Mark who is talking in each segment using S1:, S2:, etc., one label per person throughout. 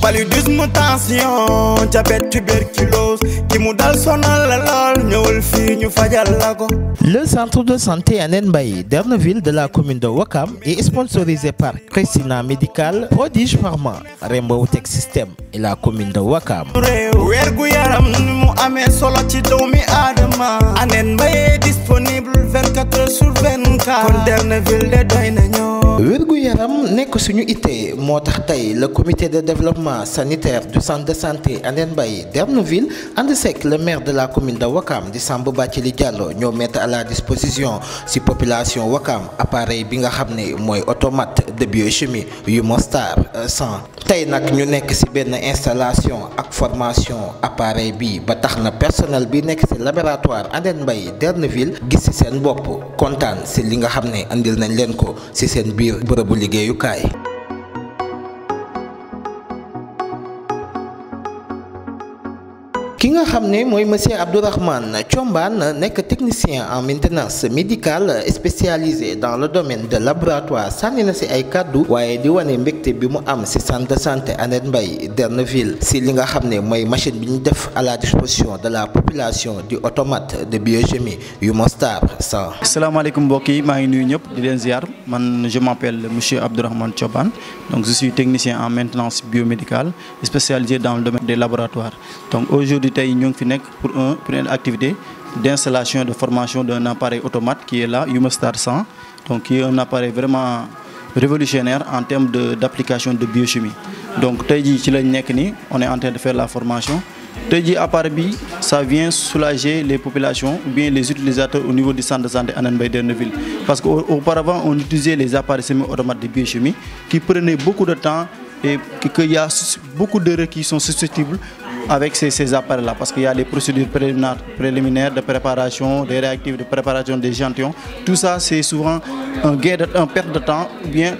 S1: paludisme, tension, diabète, tuberculose, ki mu dal sonal la lol, ñëwal fii ñu fajal la ko.
S2: Le centre de santé Anen Mbaye d'Erneville de la commune de Ouakam est sponsorisé par Christina Médical, Prodige Pharma, Rainbow Tech System et la commune de Ouakam.
S1: Wergu yaram ni mu amee solo ci doomi aadama. Anen Mbaye disponible 24 heures sur 24. kon d'Erneville de doy na ñoo.
S2: Wergu yaram nekk suñu ité moo tax tey le comité de développement sanitaire du centre de santé Anen Mbaye d'Erneville ànd seeg le maire de la commune de Ouakam di Samba Bathily Diallo ñoo mettre à la disposition si population Ouakam appareil bi nga xam ne mooy automate de biochimie yu Mostar 100 tey nag ñu nekk si benn installation ak formation appareil bi ba tax na personnel bi nekk si laboratoire Anen Mbaye d'Erneville gis si seen bopp kontaan si li nga xam ne andil nañ leen ko si seen biir bërëbu liggéeyukaay. ki nga xam ne mooy monsieur Abdourahmane Thiombane nekk technicien en maintenance médicale spécialisé dans le domaine de laboratoire sànni na si ay kàddu waaye di wane mbégte bi mu am si centre de santé Anen Mbaye d'Erneville si li nga xam ne mooy machine bi ñu def à la disposition de la population du automate de biochimie yu Mostar 100.
S3: asalaamaaleykum mbokk yi maa ngi nuyu ñëpp di leen ziar man je m'appelle monsieur Abdourahmane Thiombane donc je suis technicien en maintenance biomédicale spécialisé dans le domaine des laboratoires donc aujourd'hui tey ñu ngi fi nekk pour une activité d'installation de formation d'un appareil automate qui est là Umostar 100 donc qui est un appareil vraiment révolutionnaire en termes d'application de biochimie donc tey jii ci lañ nekk nii on est en train de faire la formation tey jii appareil bi ça vient soulager les populations ou bien les utilisateurs au niveau du centre de santé Anen Mbaye d'Erneville parce que auparavant on utilisait les appareils semi-automates de biochimie qui prenaient beaucoup de temps et qu'il y a beaucoup d'erreurs qui sont susceptibles avec ces appareils-là parce qu'il y a les procédures préliminaires de préparation, des réactifs de préparation des échantillons. Tout ça, c'est souvent un perte de temps ou bien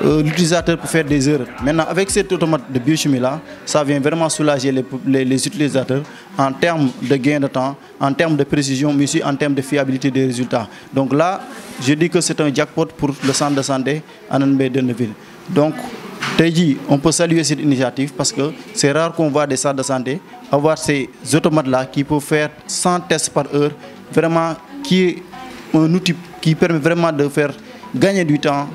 S3: l'utilisateur peut faire des erreurs. Maintenant, avec cet automate de biochimie-là, ça vient vraiment soulager les utilisateurs en termes de gain de temps, en termes de précision, mais aussi en termes de fiabilité des résultats. Donc là, je dis que c'est un jackpot pour le centre de santé Anen Mbaye d'Erneville. Donc, tey jii on peut saluer cette initiative parce que c'est rare qu'on voit des centres de santé avoir ces automates-là qui peuvent faire 100 tests par heure, vraiment qui est un outil qui permet vraiment de faire gagner du temps,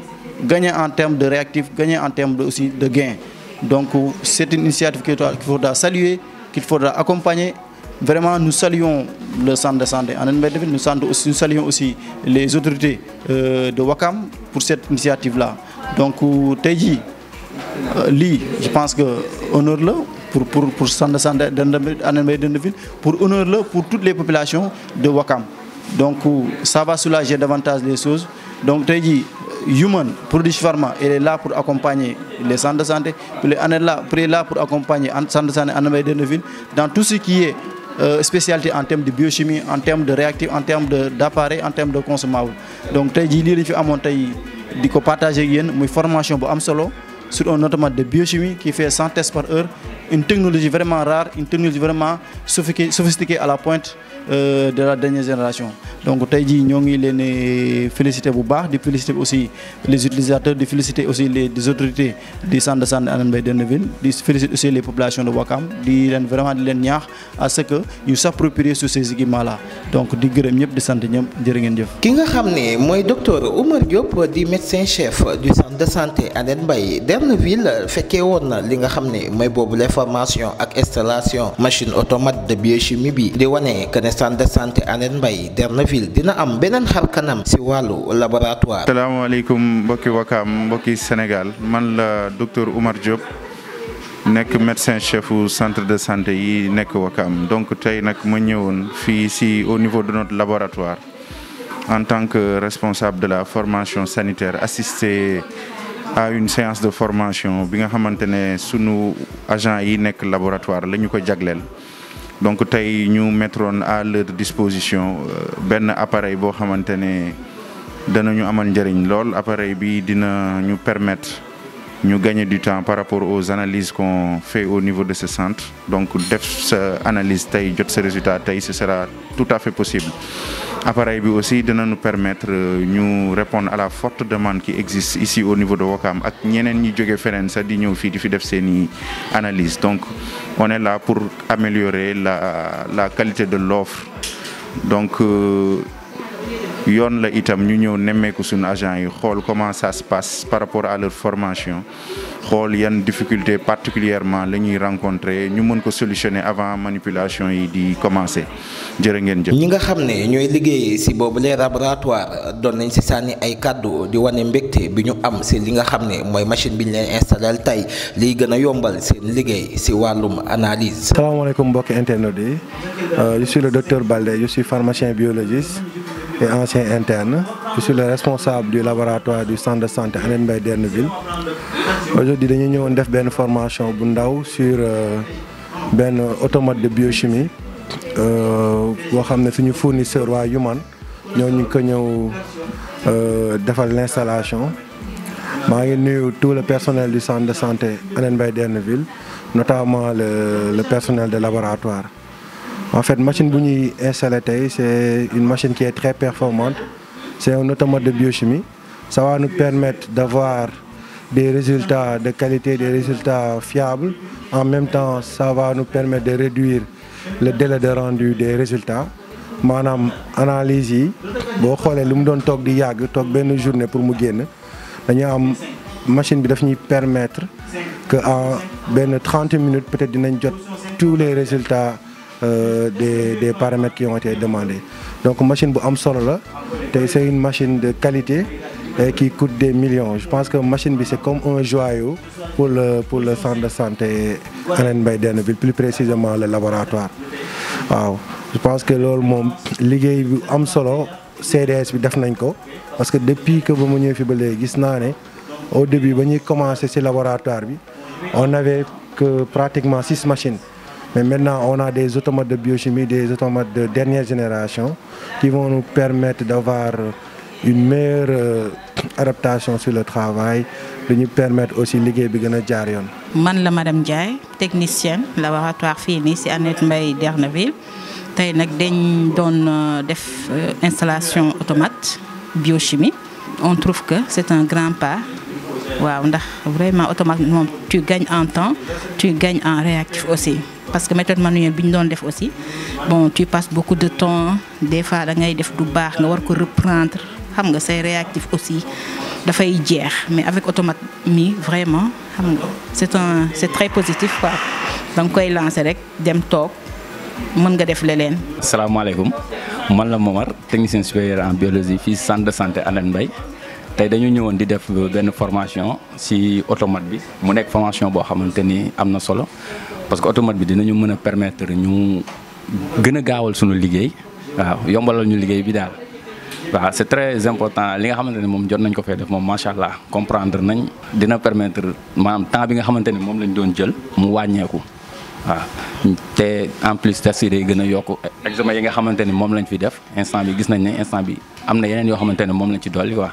S3: gagner en termes de réactifs, gagner en termes aussi de gains. Donc c'est une initiative qu'il faudra saluer, qu'il faudra accompagner. Vraiment, nous saluons le centre de santé Anen Mbaye d'Erneville, nous saluons aussi les autorités de Ouakam pour cette initiative-là. Donc tey jii lii je pense que honneur la pour centre de santé Anen Mbaye d'Erneville, pour honneur la pour toutes les populations de Ouakam. Donc ça va soulager davantage les choses. Donc tey jii Human Prodige Pharma elle est là pour accompagner les centres de santé, puis elle est là pour accompagner centre de santé Anen Mbaye d'Erneville dans tout ce qui est spécialité en termes de biochimie, en termes de réactifs, en termes d'appareils, en termes de consommables. Donc tey jii lii lañ fi amoon tey di ko partager ak yéen muy formation bu am solo sur un automate de biochimie qui fait 100 tests par heure, une technologie vraiment rare, une technologie vraiment sophistiquée à la pointe de la dernière génération. Donc tey jii ñoo ngi leen féliciter bu baax di féliciter aussi les utilisateurs, di féliciter aussi les autorités du centre de santé Anen Mbaye d'Erneville, di féliciter aussi les populations de Ouakam, di leen vraiment di leen ñaax à ce que ñu s'approprier sur ces équipements-là. Donc di gërëm ñëpp di sant ñëpp jërë ngeen jëf.
S2: ki nga xam ne mooy docteur Oumar Diop di médecin chef du centre de santé Anen Mbaye d'Erneville fekkee woon na li nga xam ne mooy boobu les formations ak installation machine automate de biochimie bi di wane que ne centre de santé Anen Mbaye d'Erneville dina am beneen xar kanam si wàllu laboratoire.
S4: salaamaaleykum mbokki Ouakam mbokki Sénégal man la docteur Oumar Diop nekk médecin chef au centre de santé yi nekk Ouakam donc tey nag ma ñëwoon fii si au niveau de notre laboratoire en tant que responsable de la formation sanitaire assisté à une séance de formation bi nga xamante ne sunu agent yi nekk laboratoire la ñu ko jagleel. Donc tey ñu mettroon à leur disposition benn appareil boo xamante ne danañu amal njëriñ lool. Appareil bi dina ñu permettre ñu gagner du temps par rapport aux analyses qu'on fait au niveau de ce centre. Donc def sa analyse tey jot sa résultat tey ce sera tout à fait possible. appareil bi aussi dina nous permettre ñu répondre à la forte demande qui existe ici au niveau de Ouakam ak ñeneen ñi jóge feneen sax di ñëw fii di fi def seeni analyse. Donc on est là pour améliorer la qualité de l'offre. Donc yoon la itam ñu ñëw nemmeeku suñu agent yi xool comment ça se passe par rapport à leur formation, xool yan difficulté particulièrement la ñuy rencontrer ñu mën ko solutionner avant manipulation yi di commencer. jërë ngeen jëf.
S2: ñi nga xam ne ñooy liggéey ci boobu les laboratoire doon nañ ci sànni ay kàddu di wane mbégte bi ñu am ci li nga xam ne mooy machine bi ñu leen installé tey liy gën a yombal seen liggéey ci wàllum analyse.
S5: salaamaaleykum mbokki internet yi je suis le docteur Baldé, je suis pharmacien biologiste et ancien interne. Je suis le responsable du laboratoire du centre de santé Hann Mbaye Derneville. Aujourd'hui dañu ñëwoon def benn formation bu ndaw sur benn automate de biochimie boo xam ne suñu fournisseur waa Human ñoo ñu ko ñëw defal l'installation. maa ngi nuyu tout le personnel du centre de santé Hann Mbaye Derneville, notamment le personnel de laboratoire. En fait, la machine que nous installée, c'est une machine qui est très performante. C'est un automate de biochimie. Ça va nous permettre d'avoir des résultats de qualité, des résultats fiables. En même temps, ça va nous permettre de réduire le délai de rendu des résultats. Manam analyse yi bo xolé lu mu doon tok di yag tok ben journée pour mu génn dañu am machine bi daf ñuy permettre que en ben 30 minutes peut-être dinañ jot tous les résultats des paramètres qui ont été demandés. Donc machine bu am solo la té c'est une machine de qualité et qui coûte des millions. Je pense que machine bi c'est comme un joyau pour le centre de santé Hann Mbaye Derneville, plus précisément le laboratoire. Waaw, je pense que lool mom liggéey bu am solo CDS bi def nañ ko parce que depuis que ba mu ñëw fi ba léegi gis naa ne au début ba ñuy commencer ci laboratoire bi on avait que pratiquement 6 machines. Mais maintenant, on a des automates de biochimie, des automates de dernière génération qui vont nous permettre d'avoir une meilleure adaptation sur le travail, de nous permettre aussi de liggéey bi gën a jaar yoon.
S6: Man la madame Ndiaye, technicienne laboratoire fii nii ci Hann Mbaye Derneville. Tey nag dañ doon def installation automate biochimie. On trouve que c'est un grand pas. Waaw, ndax vraiment automate moom tu gagnes en temps, tu gagnes en réactif aussi. Parce que méthode manuelle bi ñu doon def aussi bon tu passes beaucoup de temps, des fois da ngay def du baax nga war ko reprendre xam nga say réactif aussi dafay jeex, mais avec automate mi vraiment xam nga c'est très positif quoi. da nga koy lancer rek dem toog mën nga def leneen.
S7: Asalaamaaleykum man la Momar, technicien supérieur en biologie fii centre de santé Hann Mbaye. Tey dañu ñëwoon di def benn formation ci automate bi mu nekk formation boo xamante ni am na solo parce que automate bi dinañu mën a permettre ñu gën a gaawal suñu liggéey waaw yombalal ñu liggéey bi daal waaw c'est très important li nga xamante ne moom jot nañ ko fee def moom macha allah comprendre nañ dina permettre maanaam temps bi nga xamante ni moom lañ doon jël mu wàññeeku waaw te en plus test yi day gën a yokk examen yi nga xamante ni moom lañ fi def instant bi gis nañ ne instant bi am na yeneen yoo xamante ne moom lañ ci dolli quoi.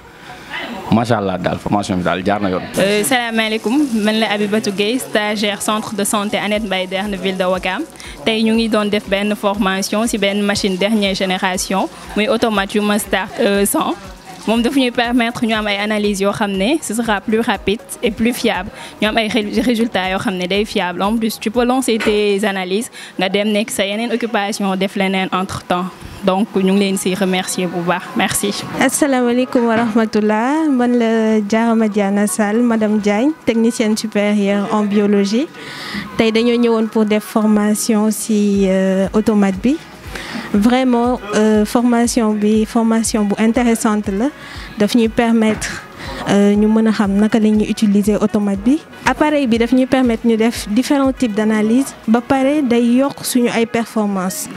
S7: Macha Allah daal formation bi daal jaar na yoon.
S8: Salaamaaleykum man la Abibatou Gueye, stagiaire centre de santé Hann Mbaye Derneville de Ouakam. Tey ñu ngi doon def benn formation ci benn machine dernière génération muy automate Human Start 100. moom daf ñuy permettre ñu am ay analyses yoo xam ne ce sera plus rapide et plus fiable ñu am ay résultats yoo xam ne day fiable. En plus tu peux lancer tes analyses nga dem nekk sa yeneen occupation def leneen entre temps. Donc ñu ngi leen ci remercier bu baax merci.
S9: asalaamaaleykum wa rahmatullah man la Diarama Diana Sall madame Diagne, technicienne supérieure en biologie. Tey dañoo ñëwoon pour def formation ci automate bi. Vraiment formation bu intéressante la daf ñuy permettre ñu mën a xam naka la ñuy utiliser automate bi. Appareil bi daf ñuy permettre ñu def différents types d'analyse ba pare day yokk suñu ay performance.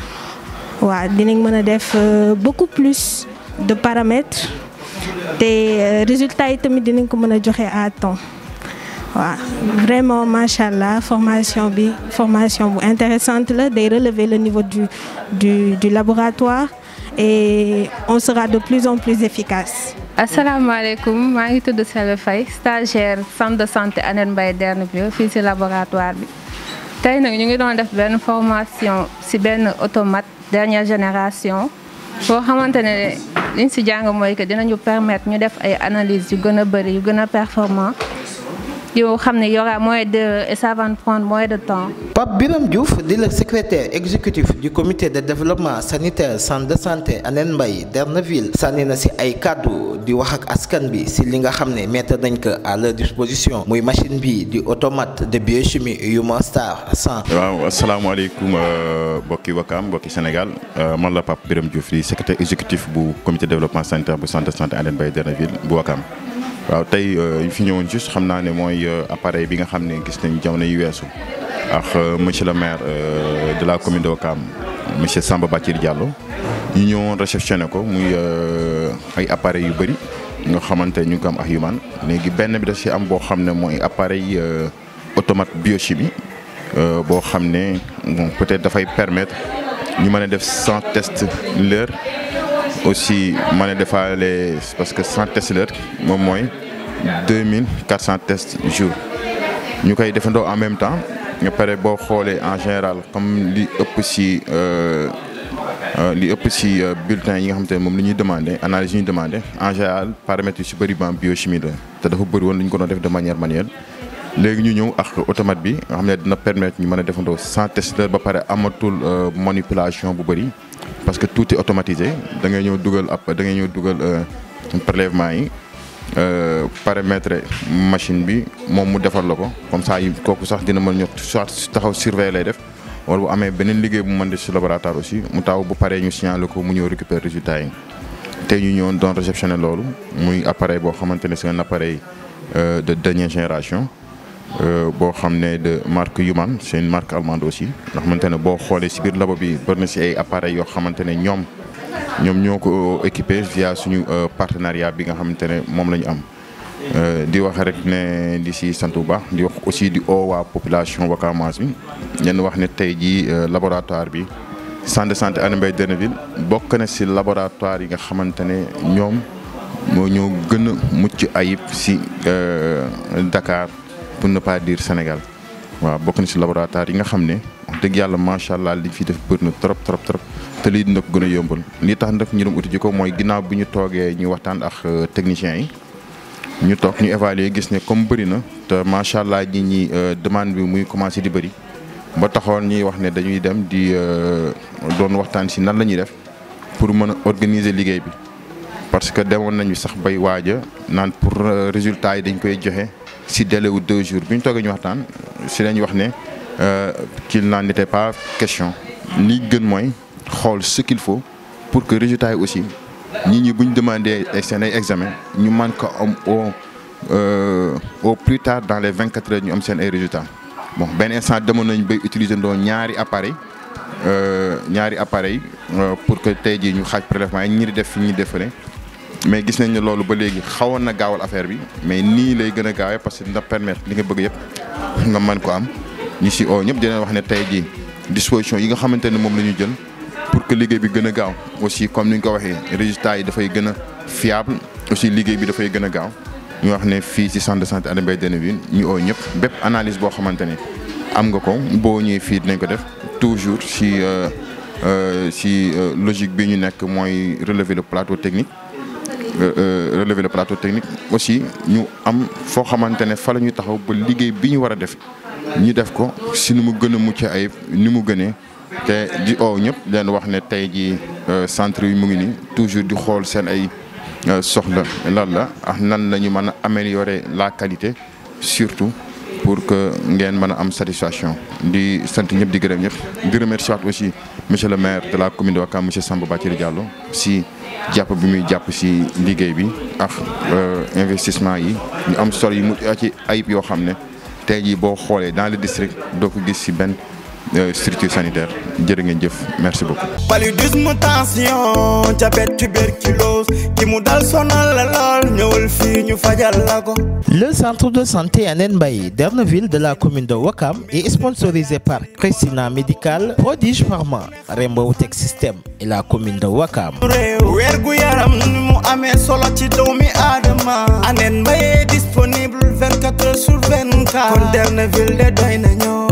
S9: waaw dinañ mën a def beaucoup plus de paramètres te résultats yi tamit dinañ ko mën a joxe à temps waaw vraiment macha allah formation bu intéressante la day relever le niveau du laboratoire et on sera de plus en plus efficace.
S10: asalaamaaleykum maa ngi tudd Sele Faye, stagiaire centre de santé Hann Mbaye Derneville fii ci laboratoire bi. Tey nag ñu ngi doon def benn formation ci benn automate dernière génération boo xamante ne liñ si jàng mooy que dinañu permettre ñu def ay analyses yu gën a bëri yu gën a performant yoo xam ne y aura moins d'erreurs et ça va nous prendre moins de temps.
S2: Pape Birame Diouf di le secrétaire exécutif du comité de développement sanitaire centre de santé Hann Mbaye Derneville sànni na si ay kàddu di wax ak askan bi si li nga xam ne mettre nañ ko à leur disposition muy machine bi di automate de biochimie Humanstar 100.
S11: waaw asalaamaaleykum mbokki Wakam mbokki Sénégal man la Pape Birame Diouf di secrétaire exécutif bu comité de développement sanitaire bu centre de santé Hann Mbaye Derneville bu Wakam. waaw tey fi ñëwoon juste xam naa ne mooy appareil bi nga xam ne gis nañ jamono yu weesu ak monsieur le maire de la commune de Wakam monsieur Samba Bathily Diallo ñu ñëwoon réceptionné ko muy ay appareils yu bëri nga xamante ñu ngi ko am ak Human léegi benn bi da si am boo xam ne mooy appareil automate biochimie boo xam ne bon peut-être dafay permettre ñu mën a def 100 tests l'heure aussi mën a defaale parce que 100 tests l'heure moom mooy 2400 tests jour ñu koy defandoo en même temps nga pare boo xoolee en général comme li ëpp si bulletin yi nga xamante ne moom li ñuy demandé analyse yi ñuy demandé en général paramètres yu si bëri ba biochimie la te dafa bëri woon lu ñu ko doon def de manière manuelle léegi ñu ñëw ak automate bi nga xam ne dina permettre ñu mën a defandoo 100 tests l'heure ba pare amatul manipulation bu bëri. parce que tout est automatisé da ngay ñëw dugal prélèvement yi paramètre machine bi moom mu defar la ko comme ça kooku sax dina mën ñëw soit taxaw surveiller lay def wala bu amee beneen liggéey bu mën def ci laboratoire aussi mu taw bu paree ñu signaler ko mu ñëw récupérer résultats yi tey ñu ñëwoon doon réceptionner loolu muy appareil boo xamante ne c'est un appareil de dernière génération boo xam ne de marque Human c'est une marque allemande aussi nga xamante ne boo xoolee ci biir labo bi bëri na ci ay appareils yoo xamante ne ñoom ñoo ko équipé via suñu partenariat bi nga xamante ne moom la ñu am. di wax rek ne di ci sant bu baax di wax aussi di waa population wakamoise bi ñenn wax ne tey jii laboratoire bi centre de santé Hann Mbaye Derneville bokk na ci laboratoire yi nga xamante ne ñoom ñoo gën a mucc ayib ci Dakar. pour ne pas dire Sénégal waaw bokk na ci laboratoire yi nga xam ne wax dëgg yàlla macha allah li fi def bëri na trop te lii dina ko gën a yombal li tax nag ñu dem uti ji ko mooy ginnaaw bi ñu toogee ñu waxtaan ak techniciens yi ñu toog ñu évaluer gis ne comme bëri na te macha allah ñi demande bi muy commencé di bëri ba taxoon ñuy wax ne dañuy dem di doon waxtaan ci nan la ñuy def pour mën a organiser liggéey bi parce que demoon nañu sax bay waaja naan pour résultat yi dañ koy joxe. ci délai wu 2 jours bi ñu toogee ñu waxtaan ci lañu wax ne qu'il n'en était pas question li gën mooy xool ce qu'il faut pour que résultat yi aussi nit ñi bu ñu demandé seen ay examen ñu mën ko am au plus tard dans les 24 heures ñu am seen ay résultats bon benn instant demoon nañu bay utiliser ndoo ñaari appareil pour que tey jii ñu xaaj prélèvement yi ñi di def fi ñuy defale mais gis nañ ne loolu ba léegi xawoon na gaawal affaire bi mais nii lay gën a gaawee parce que dina permettre li nga bëgg yëpp nga mën ko am ñu ci ñëpp dina wax ne tey jii disposition yi nga xamante ne moom la ñu jël pour que liggéey bi gën a gaaw aussi comme ni ñu ko waxee résultats yi dafay gën a fiable aussi liggéey bi dafay gën a gaaw ñu wax ne fii ci centre de santé Hann Mbaye Derneville ñu ñëpp bépp analyse boo xamante ne am nga ko boo ñëwee fii dinañ ko def toujours ci logique bi ñu nekk mooy relever le plateau technique. Relever le plateau technique aussi ñu am foo xamante ne fa la ñuy taxaw ba liggéey bi ñu war a def ñu def ko si ni mu gën a mucc ayib ni mu gënee te di ñëpp leen wax ne tey jii centre yi mu ngi nii toujours di xool seen ay soxla lan la ak nan la ñu mën a améliorer la qualité surtout pour que ngeen mën a am satisfaction di sant ñëpp di gërëm ñëpp di remercier aussi monsieur le maire de la commune de Wakam monsieur Samba Bathily Diallo si jàpp bi muy jàpp ci liggéey bi ak investissement yi ñu am solo yi mu ci ayib yoo xam ne tey jii boo xoolee dans le district doo ko gis ci benn structure sanitaire jërë ngeen jëf merci beaucoup.
S1: paludisme tension diabète tuberculose ki mu dal sonal la lool ñëwal fii ñu fajal la ko.
S2: Le centre de santé Hann Mbaye Derneville de la commune de Wakam est sponsorisé par Christina Medical, Prodige Pharma, Rainbow Tech System et la commune de Wakam.
S1: wergu yaram mu amee solo ci doomi aadama Hann Mbaye disponible 24 heures sur 24 kon Derneville de doy na ñoo